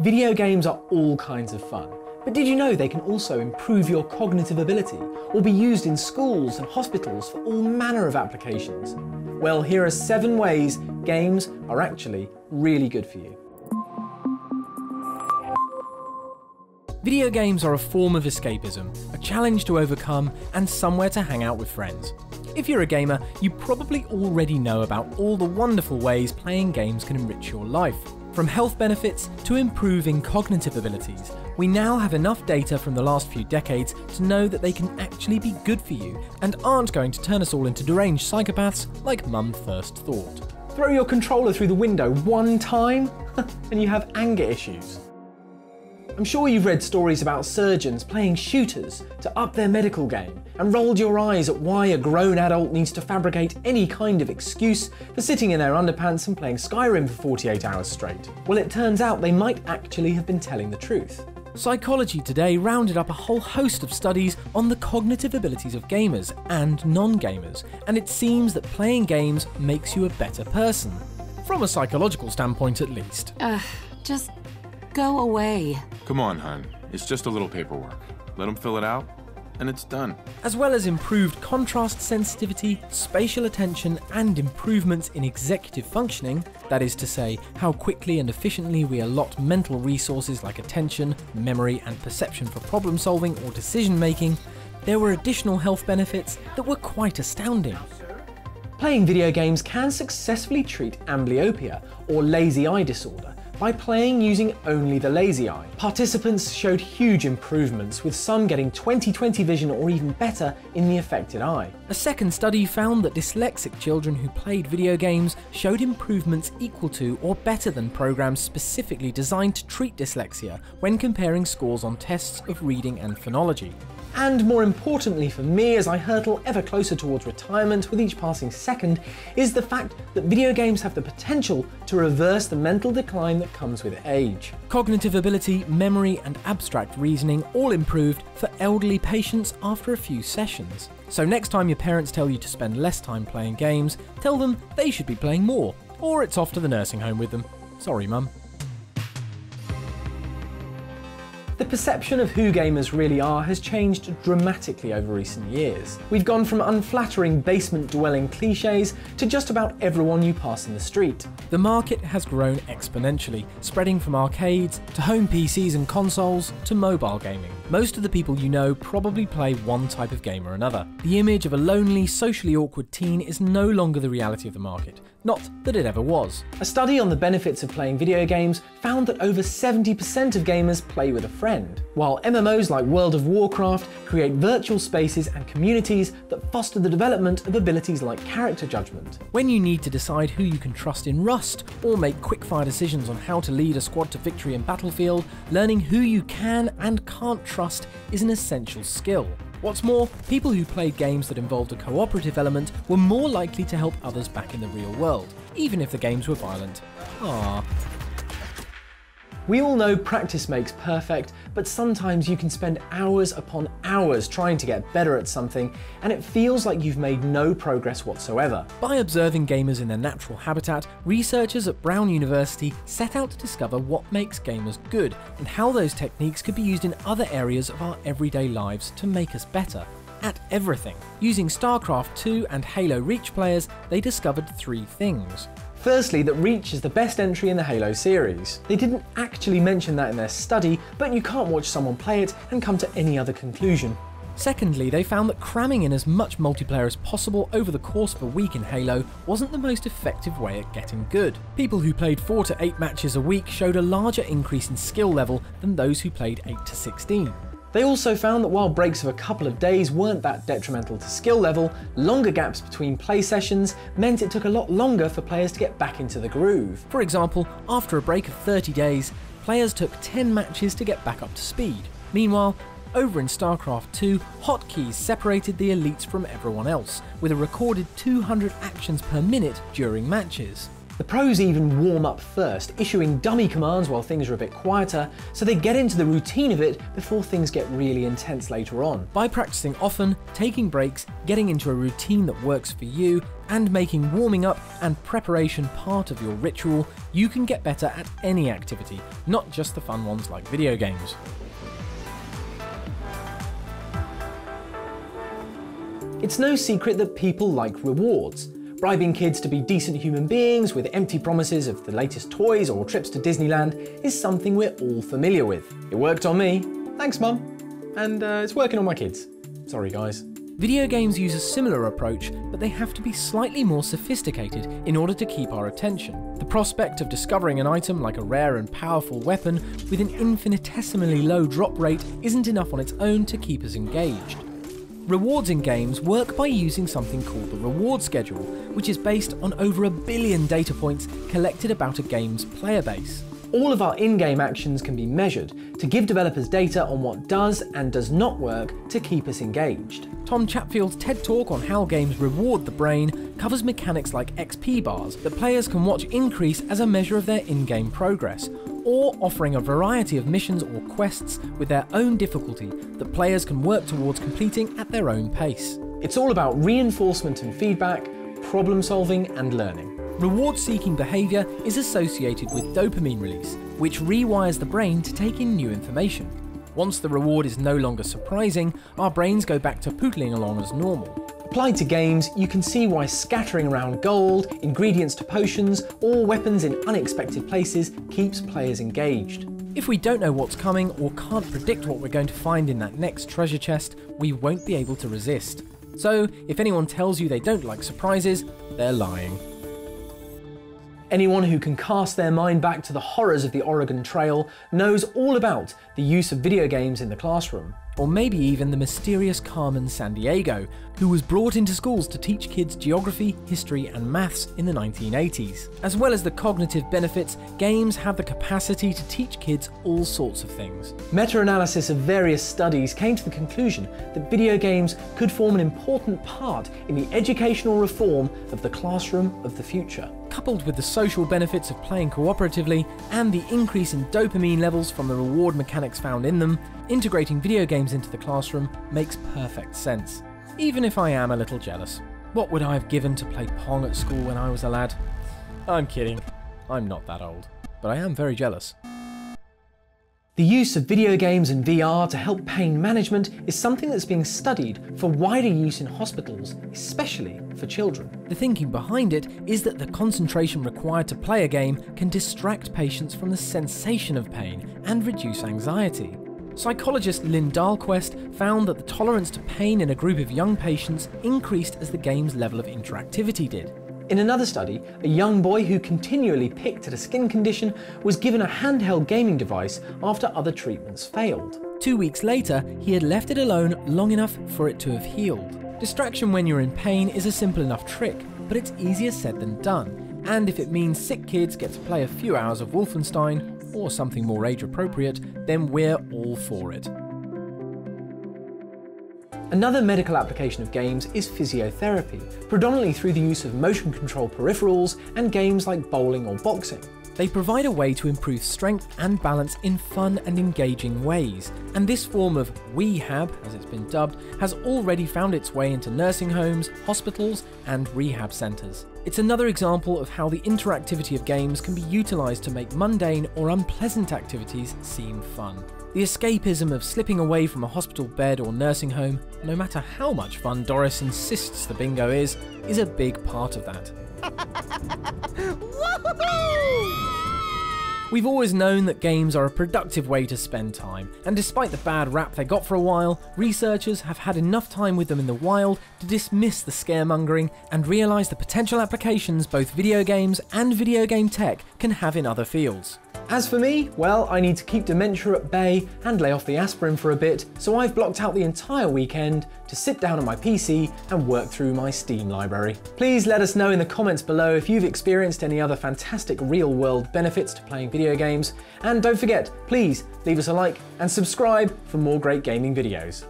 Video games are all kinds of fun, but did you know they can also improve your cognitive ability or be used in schools and hospitals for all manner of applications? Well, here are 7 ways games are actually really good for you. Video games are a form of escapism, a challenge to overcome, and somewhere to hang out with friends. If you're a gamer, you probably already know about all the wonderful ways playing games can enrich your life. From health benefits to improving cognitive abilities, we now have enough data from the last few decades to know that they can actually be good for you and aren't going to turn us all into deranged psychopaths like Mum first thought. Throw your controller through the window one time and you have anger issues. I'm sure you've read stories about surgeons playing shooters to up their medical game and rolled your eyes at why a grown adult needs to fabricate any kind of excuse for sitting in their underpants and playing Skyrim for 48 hours straight. Well, it turns out they might actually have been telling the truth. Psychology Today rounded up a whole host of studies on the cognitive abilities of gamers and non-gamers, and it seems that playing games makes you a better person. From a psychological standpoint, at least. Just go away. Come on, hon. It's just a little paperwork. Let them fill it out, and it's done. As well as improved contrast sensitivity, spatial attention, and improvements in executive functioning, that is to say, how quickly and efficiently we allot mental resources like attention, memory, and perception for problem solving or decision making, there were additional health benefits that were quite astounding. Playing video games can successfully treat amblyopia, or lazy eye disorder, by playing using only the lazy eye. Participants showed huge improvements, with some getting 20/20 vision or even better in the affected eye. A second study found that dyslexic children who played video games showed improvements equal to or better than programs specifically designed to treat dyslexia when comparing scores on tests of reading and phonology. And more importantly for me, as I hurtle ever closer towards retirement with each passing second, is the fact that video games have the potential to reverse the mental decline that comes with age. Cognitive ability, memory, and abstract reasoning all improved for elderly patients after a few sessions. So next time your parents tell you to spend less time playing games, tell them they should be playing more, or it's off to the nursing home with them. Sorry, Mum. The perception of who gamers really are has changed dramatically over recent years. We've gone from unflattering basement-dwelling cliches to just about everyone you pass in the street. The market has grown exponentially, spreading from arcades to home PCs and consoles to mobile gaming. Most of the people you know probably play one type of game or another. The image of a lonely, socially awkward teen is no longer the reality of the market. Not that it ever was. A study on the benefits of playing video games found that over 70% of gamers play with a friend, while MMOs like World of Warcraft create virtual spaces and communities that foster the development of abilities like character judgment. When you need to decide who you can trust in Rust, or make quick-fire decisions on how to lead a squad to victory in Battlefield, learning who you can and can't trust is an essential skill. What's more, people who played games that involved a cooperative element were more likely to help others back in the real world, even if the games were violent. Aww. We all know practice makes perfect, but sometimes you can spend hours upon hours trying to get better at something, and it feels like you've made no progress whatsoever. By observing gamers in their natural habitat, researchers at Brown University set out to discover what makes gamers good, and how those techniques could be used in other areas of our everyday lives to make us better at everything. Using StarCraft 2 and Halo Reach players, they discovered 3 things. Firstly, that Reach is the best entry in the Halo series. They didn't actually mention that in their study, but you can't watch someone play it and come to any other conclusion. Secondly, they found that cramming in as much multiplayer as possible over the course of a week in Halo wasn't the most effective way at getting good. People who played 4 to 8 matches a week showed a larger increase in skill level than those who played 8 to 16. They also found that while breaks of a couple of days weren't that detrimental to skill level, longer gaps between play sessions meant it took a lot longer for players to get back into the groove. For example, after a break of 30 days, players took 10 matches to get back up to speed. Meanwhile, over in StarCraft 2, hotkeys separated the elites from everyone else, with a recorded 200 actions per minute during matches. The pros even warm up first, issuing dummy commands while things are a bit quieter, so they get into the routine of it before things get really intense later on. By practicing often, taking breaks, getting into a routine that works for you, and making warming up and preparation part of your ritual, you can get better at any activity, not just the fun ones like video games. It's no secret that people like rewards. Bribing kids to be decent human beings with empty promises of the latest toys or trips to Disneyland is something we're all familiar with. It worked on me. Thanks, Mum. And it's working on my kids. Sorry, guys. Video games use a similar approach, but they have to be slightly more sophisticated in order to keep our attention. The prospect of discovering an item like a rare and powerful weapon with an infinitesimally low drop rate isn't enough on its own to keep us engaged. Rewards in games work by using something called the reward schedule, which is based on over 1 billion data points collected about a game's player base. All of our in-game actions can be measured to give developers data on what does and does not work to keep us engaged. Tom Chatfield's TED Talk on how games reward the brain covers mechanics like XP bars that players can watch increase as a measure of their in-game progress, or offering a variety of missions or quests with their own difficulty that players can work towards completing at their own pace. It's all about reinforcement and feedback, problem solving and learning. Reward-seeking behaviour is associated with dopamine release, which rewires the brain to take in new information. Once the reward is no longer surprising, our brains go back to pootling along as normal. Applied to games, you can see why scattering around gold, ingredients to potions, or weapons in unexpected places keeps players engaged. If we don't know what's coming or can't predict what we're going to find in that next treasure chest, we won't be able to resist. So, if anyone tells you they don't like surprises, they're lying. Anyone who can cast their mind back to the horrors of the Oregon Trail knows all about the use of video games in the classroom. Or maybe even the mysterious Carmen Sandiego, who was brought into schools to teach kids geography, history and maths in the 1980s. As well as the cognitive benefits, games have the capacity to teach kids all sorts of things. Meta-analysis of various studies came to the conclusion that video games could form an important part in the educational reform of the classroom of the future. Coupled with the social benefits of playing cooperatively and the increase in dopamine levels from the reward mechanics found in them, integrating video games into the classroom makes perfect sense. Even if I am a little jealous. What would I have given to play Pong at school when I was a lad? I'm kidding. I'm not that old. But I am very jealous. The use of video games and VR to help pain management is something that's being studied for wider use in hospitals, especially for children. The thinking behind it is that the concentration required to play a game can distract patients from the sensation of pain and reduce anxiety. Psychologist Lynn Dahlquist found that the tolerance to pain in a group of young patients increased as the game's level of interactivity did. In another study, a young boy who continually picked at a skin condition was given a handheld gaming device after other treatments failed. 2 weeks later, he had left it alone long enough for it to have healed. Distraction when you're in pain is a simple enough trick, but it's easier said than done. And if it means sick kids get to play a few hours of Wolfenstein, or something more age appropriate, then we're all for it. Another medical application of games is physiotherapy, predominantly through the use of motion control peripherals and games like bowling or boxing. They provide a way to improve strength and balance in fun and engaging ways, and this form of rehab, as it's been dubbed, has already found its way into nursing homes, hospitals, and rehab centres. It's another example of how the interactivity of games can be utilised to make mundane or unpleasant activities seem fun. The escapism of slipping away from a hospital bed or nursing home, no matter how much fun Doris insists the bingo is a big part of that. We've always known that games are a productive way to spend time, and despite the bad rap they got for a while, researchers have had enough time with them in the wild to dismiss the scaremongering and realise the potential applications both video games and video game tech can have in other fields. As for me, well, I need to keep dementia at bay and lay off the aspirin for a bit, so I've blocked out the entire weekend to sit down on my PC and work through my Steam library. Please let us know in the comments below if you've experienced any other fantastic real-world benefits to playing video games, and don't forget, please leave us a like and subscribe for more great gaming videos.